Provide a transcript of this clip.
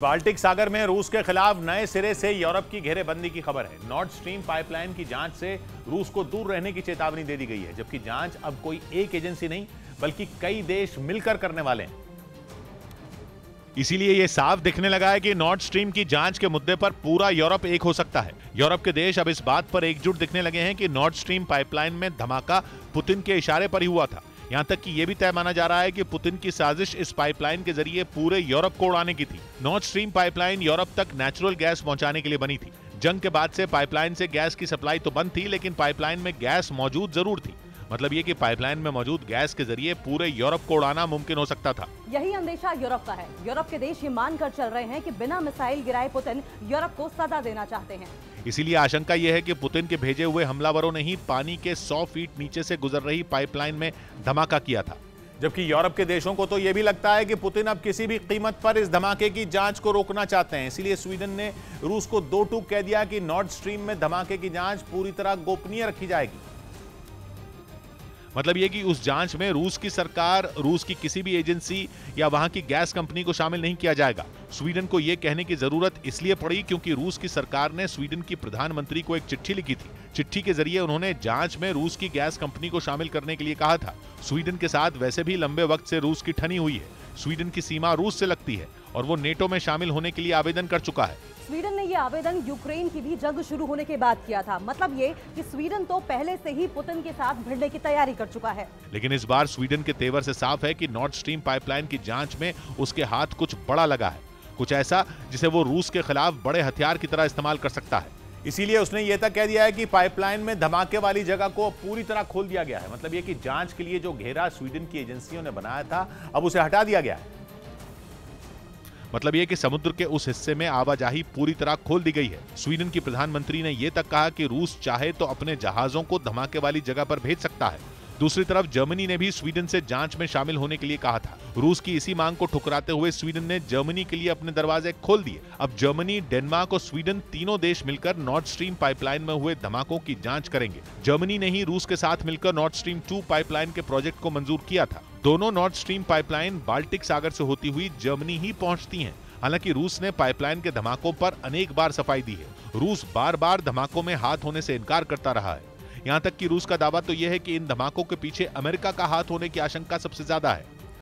Baltic सागर में रूस के खिलाफ नए सिरे से यूरोप की घेरेबंदी की खबर है। नॉर्ड स्ट्रीम पाइपलाइन की जांच से रूस को दूर रहने की चेतावनी दे दी गई है, जबकि जांच अब कोई एक एजेंसी नहीं बल्कि कई देश मिलकर करने वाले हैं। इसीलिए यह साफ दिखने लगा है कि नॉर्ड स्ट्रीम की जांच के मुद्दे पर पूरा यूरोप एक हो सकता है। यूरोप के देश अब इस बात पर एकजुट दिखने लगे हैं कि नॉर्ड स्ट्रीम पाइपलाइन में धमाका पुतिन के इशारे पर ही हुआ था। यहां तक कि यह भी तय माना जा रहा है कि पुतिन की साजिश इस पाइपलाइन के जरिए पूरे यूरोप को उड़ाने की थी। नॉर्ड स्ट्रीम पाइपलाइन यूरोप तक नेचुरल गैस पहुंचाने के लिए बनी थी। जंग के बाद से पाइपलाइन से गैस की सप्लाई तो बंद थी, लेकिन पाइपलाइन में गैस मौजूद जरूर थी। मतलब ये कि पाइपलाइन में मौजूद गैस के जरिए पूरे यूरोप को उड़ाना मुमकिन हो सकता था। यही अंदेशा यूरोप का है। यूरोप के देश ये मानकर चल रहे हैं कि बिना मिसाइल गिराए पुतिन यूरोप को सजा देना चाहते हैं। इसीलिए आशंका यह है कि पुतिन के भेजे हुए हमलावरों ने ही पानी के 100 फीट नीचे से गुजर रही पाइपलाइन में धमाका किया था। जबकि यूरोप के देशों को तो यह भी लगता है कि पुतिन अब किसी भी कीमत पर इस धमाके की जांच को रोकना चाहते हैं। इसीलिए स्वीडन ने रूस को दो टूक कह दिया कि नॉर्ड स्ट्रीम में धमाके की जांच पूरी तरह गोपनीय रखी जाएगी। मतलब यह कि उस जांच में रूस की सरकार, रूस की किसी भी एजेंसी या वहां की गैस कंपनी को शामिल नहीं किया जाएगा। स्वीडन को यह कहने की जरूरत इसलिए पड़ी क्योंकि रूस की सरकार ने स्वीडन की प्रधानमंत्री को एक चिट्ठी लिखी थी। चिट्ठी के जरिए उन्होंने जांच में रूस की गैस कंपनी को शामिल करने के लिए कहा था। स्वीडन के साथ वैसे भी लंबे वक्त से रूस की ठनी हुई है। स्वीडन की सीमा रूस से लगती है और वो नेटो में शामिल होने के लिए आवेदन कर चुका है। स्वीडन ने यह आवेदन यूक्रेन की भी जंग शुरू होने के बाद किया था। मतलब ये कि स्वीडन तो पहले से ही पुतिन के साथ भिड़ने की तैयारी कर चुका है। लेकिन इस बार स्वीडन के तेवर से साफ है कि नॉर्ड स्ट्रीम पाइपलाइन की जांच में उसके हाथ कुछ बड़ा लगा है, कुछ ऐसा जिसे वो रूस के खिलाफ बड़े हथियार की तरह इस्तेमाल कर सकता है। इसीलिए उसने ये तक कह दिया है कि पाइपलाइन में धमाके वाली जगह को पूरी तरह खोल दिया गया है। मतलब ये कि जांच के लिए जो घेरा स्वीडन की एजेंसियों ने बनाया था, अब उसे हटा दिया गया है। मतलब यह कि समुद्र के उस हिस्से में आवाजाही पूरी तरह खोल दी गई है। स्वीडन की प्रधानमंत्री ने यह तक कहा कि रूस चाहे तो अपने जहाजों को धमाके वाली जगह पर भेज सकता है। दूसरी तरफ जर्मनी ने भी स्वीडन से जांच में शामिल होने के लिए कहा था। रूस की इसी मांग को ठुकराते हुए स्वीडन ने जर्मनी के लिए अपने दरवाजे खोल दिए। अब जर्मनी, डेनमार्क और स्वीडन तीनों देश मिलकर नॉर्ड स्ट्रीम पाइपलाइन में हुए धमाकों की जांच करेंगे। जर्मनी ने ही रूस के साथ मिलकर नॉर्ड स्ट्रीम 2 पाइपलाइन के प्रोजेक्ट को मंजूर किया था। दोनों नॉर्ड स्ट्रीम पाइपलाइन बाल्टिक सागर से होती हुई जर्मनी ही पहुंचती हैं। हालांकि रूस ने पाइपलाइन के धमाकों पर अनेक बार सफाई दी है। रूस बार बार धमाकों में हाथ होने से इनकार करता रहा है। यहां तक कि रूस का दावा तो यह है कि इन धमाकों के पीछे अमेरिका का हाथ होने की आशंका सबसे ज्यादा है।